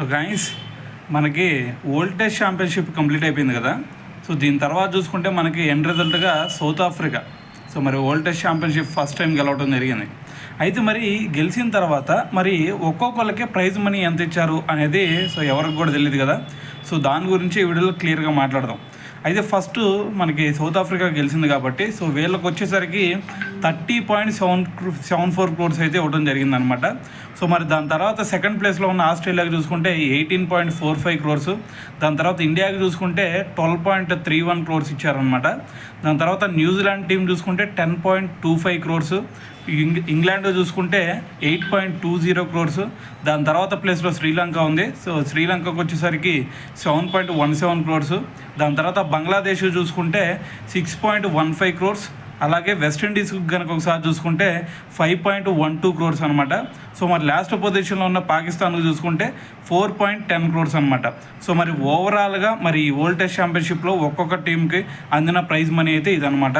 Guys, మనకి world test championship complete అయిపోయింది కదా. సో దీని తర్వాత చూసుకుంటే మనకి ఎండ్ రిజల్ట్గా సౌత్ ఆఫ్రికా మరి world test championship first time గెలవడం జరిగింది. అయితే మరి గెలిచిన తర్వాత మరి ఒక్కొక్కరికి ప్రైజ్ మనీ ఎంత ఇచ్చారు అనేది ఎవరికి కూడా తెలియదు కదా. సో దాని గురించి ఈ వీడియోలో క్లియర్గా మాట్లాడదాం. అయితే ఫస్ట్ మనకి సౌత్ ఆఫ్రికా గెలిచింది కాబట్టి వీళ్ళకి వచ్చేసరికి 30.74 crores అయితే ఇవ్వడం జరిగిందనమాట. మరి దాని తర్వాత సెకండ్ ప్లేస్లో ఉన్న ఆస్ట్రేలియాకి చూసుకుంటే 18.45 crores, దాని తర్వాత ఇండియాకి చూసుకుంటే 12.31 crores ఇచ్చారనమాట. దాని తర్వాత న్యూజిలాండ్ టీం చూసుకుంటే 10.25 crores, ఇంగ్లాండ్ చూసుకుంటే 8.20 crores. దాని తర్వాత ప్లేస్లో శ్రీలంక ఉంది. శ్రీలంకకు వచ్చేసరికి 7.17 crores. దాని తర్వాత బంగ్లాదేశ్ చూసుకుంటే 6.15 crores. అలాగే వెస్టిండీస్కి కనుక ఒకసారి చూసుకుంటే 5.12 crores అనమాట. మరి లాస్ట్ పొజిషన్లో ఉన్న పాకిస్తాన్కి చూసుకుంటే 4.10 crores అనమాట. మరి ఓవరాల్గా మరి ఈ వరల్డ్ టెస్ట్ ఛాంపియన్షిప్లో ఒక్కొక్క టీంకి అందిన ప్రైజ్ మనీ అయితే ఇదనమాట.